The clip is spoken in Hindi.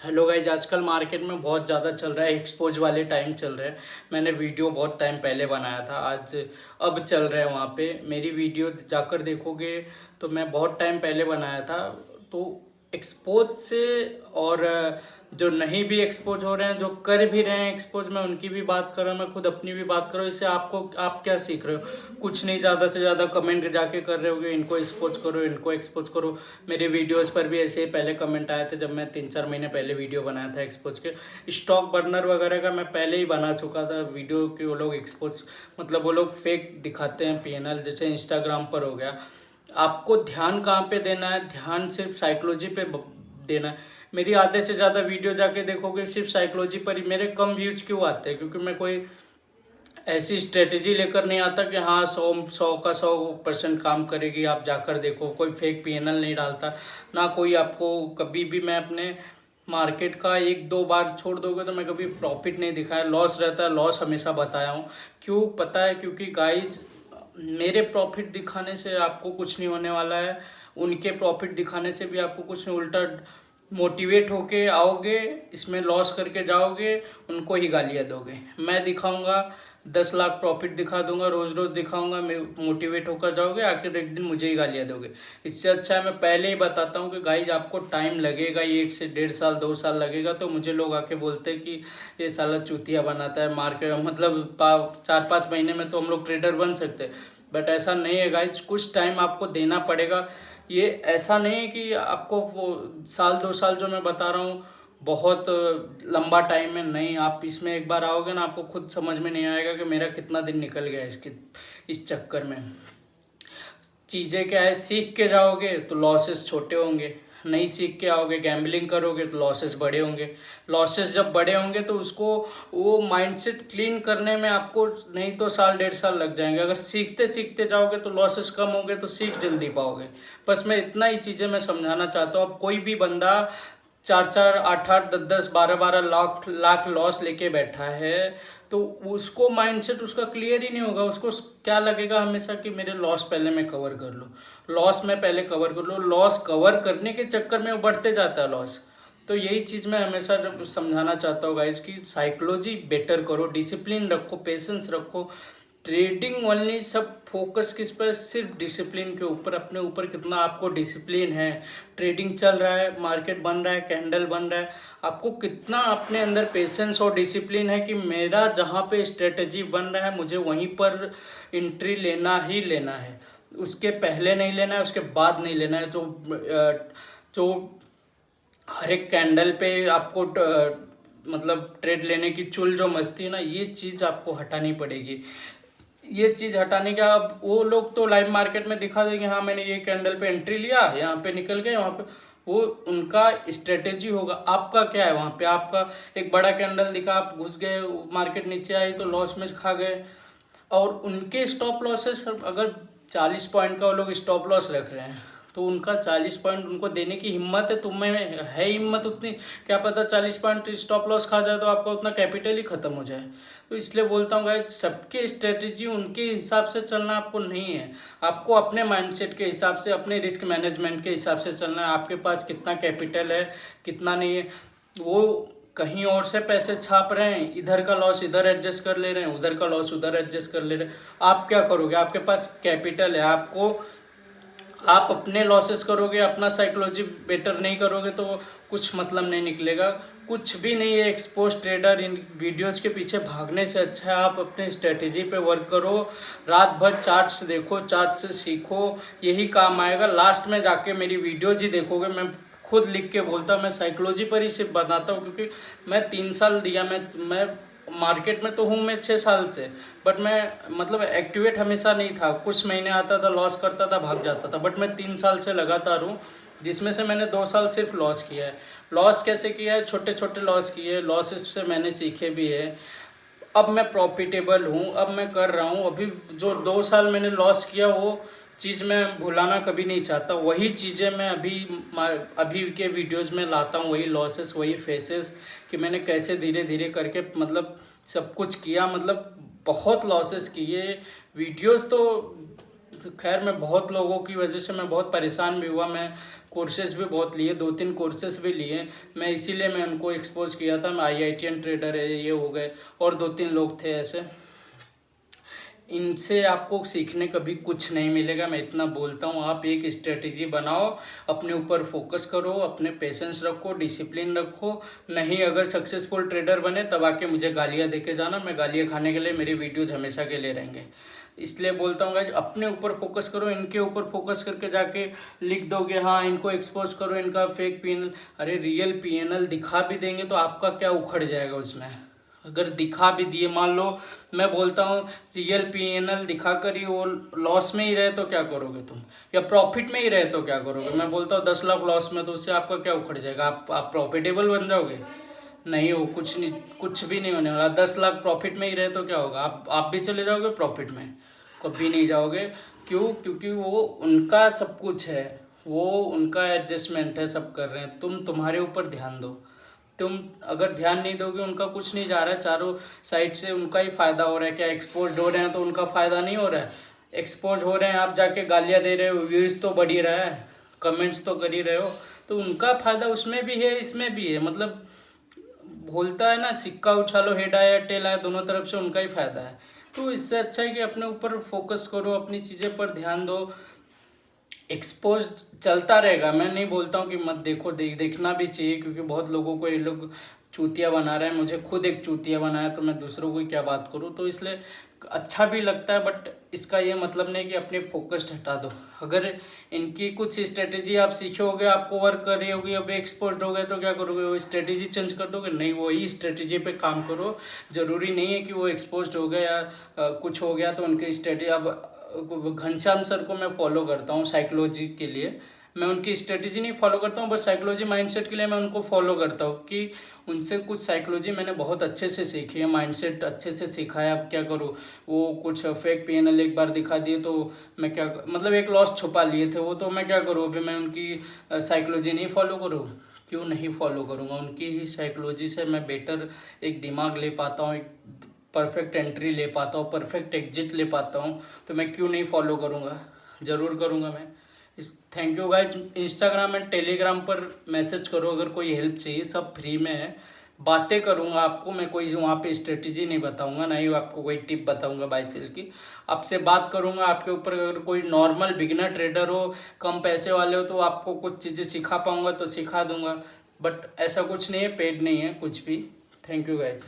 हेलो गाइज, आजकल मार्केट में बहुत ज़्यादा चल रहा है, एक्सपोज वाले टाइम चल रहे हैं। मैंने वीडियो बहुत टाइम पहले बनाया था, आज अब चल रहे हैं वहाँ पे। मेरी वीडियो जाकर देखोगे तो मैं बहुत टाइम पहले बनाया था। तो एक्सपोज से और जो नहीं भी एक्सपोज हो रहे हैं, जो कर भी रहे हैं एक्सपोज, मैं उनकी भी बात कर रहा हूँ, मैं खुद अपनी भी बात कर रहा हूँ। इससे आप क्या सीख रहे हो? कुछ नहीं, ज़्यादा से ज़्यादा कमेंट जाके कर रहे होगे, इनको एक्सपोज करो, इनको एक्सपोज करो। मेरे वीडियोस पर भी ऐसे ही पहले कमेंट आए थे जब मैं 3-4 महीने पहले वीडियो बनाया था एक्सपोज के। स्टॉक बर्नर वगैरह का मैं पहले ही बना चुका था वीडियो कि वो लोग एक्सपोज मतलब वो लोग फेक दिखाते हैं पीएनएल, जैसे इंस्टाग्राम पर हो गया। आपको ध्यान कहाँ पे देना है? ध्यान सिर्फ साइकोलॉजी पे देना है। मेरी आधे से ज़्यादा वीडियो जाके देखोगे सिर्फ साइकोलॉजी पर ही। मेरे कम व्यूज क्यों आते हैं? क्योंकि मैं कोई ऐसी स्ट्रेटेजी लेकर नहीं आता कि हाँ 100% काम करेगी, आप जाकर देखो। कोई फेक पीएनएल नहीं डालता ना कोई आपको। कभी भी मैं अपने मार्केट का 1-2 बार छोड़ दोगे तो मैं कभी प्रॉफिट नहीं दिखाया, लॉस रहता है, लॉस हमेशा बताया हूँ। क्यों पता है? क्योंकि गाइज, मेरे प्रॉफिट दिखाने से आपको कुछ नहीं होने वाला है, उनके प्रॉफिट दिखाने से भी आपको कुछ नहीं, उल्टा मोटिवेट होके आओगे, इसमें लॉस करके जाओगे, उनको ही गालियाँ दोगे। मैं दिखाऊंगा 10 लाख प्रॉफिट दिखा दूंगा, रोज रोज दिखाऊंगा, मैं मोटिवेट होकर जाओगे, आखिर एक दिन मुझे ही गालियाँ दोगे। इससे अच्छा है मैं पहले ही बताता हूँ कि गाइज आपको टाइम लगेगा, 1 से 1.5 साल 2 साल लगेगा। तो मुझे लोग आके बोलते हैं कि ये साला चूतिया बनाता है मार्केट, मतलब 4-5 महीने में तो हम लोग ट्रेडर बन सकते हैं। बट ऐसा नहीं है गाइज, कुछ टाइम आपको देना पड़ेगा। ये ऐसा नहीं है कि आपको वो 1-2 साल जो मैं बता रहा हूँ बहुत लंबा टाइम है, नहीं। आप इसमें एक बार आओगे ना, आपको खुद समझ में नहीं आएगा कि मेरा कितना दिन निकल गया इस चक्कर में। चीज़ें क्या है, सीख के जाओगे तो लॉसेस छोटे होंगे, नहीं सीख के आओगे गैम्बलिंग करोगे तो लॉसेस बड़े होंगे। लॉसेस जब बड़े होंगे तो उसको वो माइंडसेट क्लीन करने में आपको नहीं तो 1-1.5 साल लग जाएंगे। अगर सीखते सीखते जाओगे तो लॉसेस कम होंगे, तो सीख जल्दी पाओगे। बस मैं इतना ही चीज़ें मैं समझाना चाहता हूँ। अब कोई भी बंदा 4-4, 8-8, 10-10, 12-12 लाख लाख लॉस लेके बैठा है तो उसको माइंडसेट उसका क्लियर ही नहीं होगा। उसको क्या लगेगा हमेशा कि मेरे लॉस पहले मैं कवर कर लूँ, लॉस मैं पहले कवर कर लूँ। लॉस कवर करने के चक्कर में वो बढ़ते जाता है लॉस। तो यही चीज़ मैं हमेशा समझाना चाहता हूँ गाइज कि साइकोलॉजी बेटर करो, डिसिप्लिन रखो, पेशेंस रखो। ट्रेडिंग ओनली सब फोकस किस पर? सिर्फ डिसिप्लिन के ऊपर, अपने ऊपर कितना आपको डिसिप्लिन है। ट्रेडिंग चल रहा है, मार्केट बन रहा है, कैंडल बन रहा है, आपको कितना अपने अंदर पेशेंस और डिसिप्लिन है कि मेरा जहाँ पे स्ट्रेटजी बन रहा है मुझे वहीं पर एंट्री लेना ही लेना है। उसके पहले नहीं लेना है, उसके बाद नहीं लेना है। जो हर एक कैंडल पे आपको मतलब ट्रेड लेने की चुल जो मस्ती है ना, ये चीज़ आपको हटानी पड़ेगी। ये चीज़ हटाने का, अब वो लोग तो लाइव मार्केट में दिखा देंगे, हाँ मैंने ये कैंडल पे एंट्री लिया, यहाँ पे निकल गए, वहाँ पे वो उनका स्ट्रेटेजी होगा। आपका क्या है? वहाँ पे आपका एक बड़ा कैंडल दिखा, आप घुस गए, मार्केट नीचे आई तो लॉस में खा गए। और उनके स्टॉप लॉसेस, अगर 40 पॉइंट का वो लोग स्टॉप लॉस रख रहे हैं तो उनका 40 पॉइंट उनको देने की हिम्मत है, तुम्हें है हिम्मत उतनी? क्या पता 40 पॉइंट स्टॉप लॉस खा जाए तो आपका उतना कैपिटल ही खत्म हो जाए। तो इसलिए बोलता हूँ गाइस, सबके स्ट्रेटेजी उनके हिसाब से चलना आपको नहीं है। आपको अपने माइंडसेट के हिसाब से, अपने रिस्क मैनेजमेंट के हिसाब से चलना है। आपके पास कितना कैपिटल है, कितना नहीं है। वो कहीं और से पैसे छाप रहे हैं, इधर का लॉस इधर एडजस्ट कर ले रहे हैं, उधर का लॉस उधर एडजस्ट कर ले रहे हैं। आप क्या करोगे? आपके पास कैपिटल है, आपको आप अपने लॉसेस करोगे, अपना साइकोलॉजी बेटर नहीं करोगे तो कुछ मतलब नहीं निकलेगा। कुछ भी नहीं है एक्सपोज ट्रेडर। इन वीडियोस के पीछे भागने से अच्छा है आप अपने स्ट्रेटेजी पे वर्क करो, रात भर चार्ट्स देखो, चार्ट से सीखो, यही काम आएगा। लास्ट में जाके मेरी वीडियोज ही देखोगे, मैं खुद लिख के बोलता हूँ, मैं साइकोलॉजी पर ही सिर्फ बताता हूँ। क्योंकि मैं 3 साल दिया, मैं मार्केट में तो हूँ मैं 6 साल से, बट मैं मतलब एक्टिवेट हमेशा नहीं था। कुछ महीने आता था, लॉस करता था, भाग जाता था। बट मैं 3 साल से लगातार हूँ, जिसमें से मैंने 2 साल सिर्फ लॉस किया है। लॉस कैसे किया है? छोटे छोटे लॉस किए, लॉसेस से मैंने सीखे भी है। अब मैं प्रॉफिटेबल हूँ, अब मैं कर रहा हूँ। अभी जो 2 साल मैंने लॉस किया वो चीज़ मैं भुलाना कभी नहीं चाहता। वही चीज़ें मैं अभी के वीडियोज़ में लाता हूँ, वही लॉसेस, वही फेसेस, कि मैंने कैसे धीरे धीरे करके मतलब सब कुछ किया। मतलब बहुत लॉसेस किए। वीडियोज़ तो खैर मैं बहुत लोगों की वजह से मैं बहुत परेशान भी हुआ। मैं कोर्सेज भी बहुत लिए, 2-3 कोर्सेज भी लिए। मैं इसीलिए मैं उनको एक्सपोज किया था। मैं IITian ट्रेडर है, ये हो गए, और 2-3 लोग थे ऐसे। इनसे आपको सीखने कभी कुछ नहीं मिलेगा, मैं इतना बोलता हूँ। आप एक स्ट्रेटेजी बनाओ, अपने ऊपर फोकस करो, अपने पेशेंस रखो, डिसिप्लिन रखो। नहीं, अगर सक्सेसफुल ट्रेडर बने तब आके मुझे गालियाँ दे के जाना। मैं गालियाँ खाने के लिए, मेरी वीडियोज हमेशा के लिए रहेंगे। इसलिए बोलता हूँ गाइस, अपने ऊपर फोकस करो। इनके ऊपर फोकस करके जाके लिख दोगे हाँ इनको एक्सपोज करो, इनका फेक PNL। अरे रियल PNL दिखा भी देंगे तो आपका क्या उखड़ जाएगा उसमें। अगर दिखा भी दिए, मान लो मैं बोलता हूँ रियल PNL दिखा कर ही वो लॉस में ही रहे तो क्या करोगे तुम, या प्रॉफिट में ही रहे तो क्या करोगे। मैं बोलता हूँ 10 लाख लॉस में, तो उससे आपका क्या उखड़ जाएगा। आप प्रॉफिटेबल बन जाओगे? नहीं हो, कुछ नहीं, कुछ भी नहीं होने वाला। 10 लाख प्रॉफिट में ही रहे तो क्या होगा, आप भी चले जाओगे प्रॉफिट में? कभी नहीं जाओगे। क्यों? क्योंकि वो उनका सब कुछ है, वो उनका एडजस्टमेंट है, सब कर रहे हैं। तुम्हारे ऊपर ध्यान दो। तुम अगर ध्यान नहीं दोगे, उनका कुछ नहीं जा रहा है, चारों साइड से उनका ही फायदा हो रहा है। क्या एक्सपोज हो रहे हैं तो उनका फायदा नहीं हो रहा है? एक्सपोज हो रहे हैं, आप जाके गालियाँ दे रहे हो, व्यूज तो बढ़ ही रहा है, कमेंट्स तो कर ही रहे हो, तो उनका फायदा उसमें भी है, इसमें भी है। मतलब बोलता है ना, सिक्का उछालो, हेड आया टेल आया, दोनों तरफ से उनका ही फायदा है। तो इससे अच्छा है कि अपने ऊपर फोकस करो, अपनी चीज़ें पर ध्यान दो। एक्सपोज चलता रहेगा, मैं नहीं बोलता हूँ कि मत देखो, देखना भी चाहिए, क्योंकि बहुत लोगों को ये लोग चूतिया बना रहे हैं। मुझे खुद एक चूतिया बनाया, तो मैं दूसरों को क्या बात करूँ। तो इसलिए अच्छा भी लगता है, बट इसका ये मतलब नहीं कि अपने फोकस्ड हटा दो। अगर इनकी कुछ स्ट्रेटेजी आप सीखोगे, आपको वर्क कर रही होगी, अब एक्सपोज हो गए तो क्या करोगे, वो स्ट्रेटेजी चेंज कर दोगे? नहीं, वही स्ट्रेटेजी पे काम करो। जरूरी नहीं है कि वो एक्सपोज हो गया या कुछ हो गया तो उनकी स्ट्रेटेजी। अब घनश्याम सर को मैं फॉलो करता हूँ साइकोलॉजी के लिए। मैं उनकी स्ट्रेटेजी नहीं फॉलो करता हूँ, बस साइकोलॉजी माइंडसेट के लिए मैं उनको फॉलो करता हूँ कि उनसे कुछ साइकोलॉजी मैंने बहुत अच्छे से सीखी है, माइंडसेट अच्छे से सीखा है। अब क्या करूँ, वो कुछ फेक PNL एक बार दिखा दिए तो मैं क्या, मतलब एक लॉस छुपा लिए थे वो, तो मैं क्या करूँ, अभी मैं उनकी साइकोलॉजी नहीं फॉलो करूँ? क्यों नहीं फॉलो करूँगा? उनकी ही साइकोलॉजी से मैं बेटर एक दिमाग ले पाता हूँ, एक परफेक्ट एंट्री ले पाता हूँ, परफेक्ट एग्जिट ले पाता हूँ, तो मैं क्यों नहीं फॉलो करूँगा? ज़रूर करूँगा मैं। Thank you guys. Instagram and Telegram पर मैसेज करो अगर कोई हेल्प चाहिए, सब फ्री में है। बातें करूँगा आपको मैं, कोई वहाँ पे स्ट्रेटेजी नहीं बताऊँगा, ना ही आपको कोई टिप बताऊँगा बाई सेल की। आपसे बात करूँगा आपके ऊपर। अगर कोई नॉर्मल बिगिनर ट्रेडर हो, कम पैसे वाले हो, तो आपको कुछ चीज़ें सिखा पाऊँगा तो सिखा दूँगा, बट ऐसा कुछ नहीं है, पेड नहीं है कुछ भी। Thank you guys.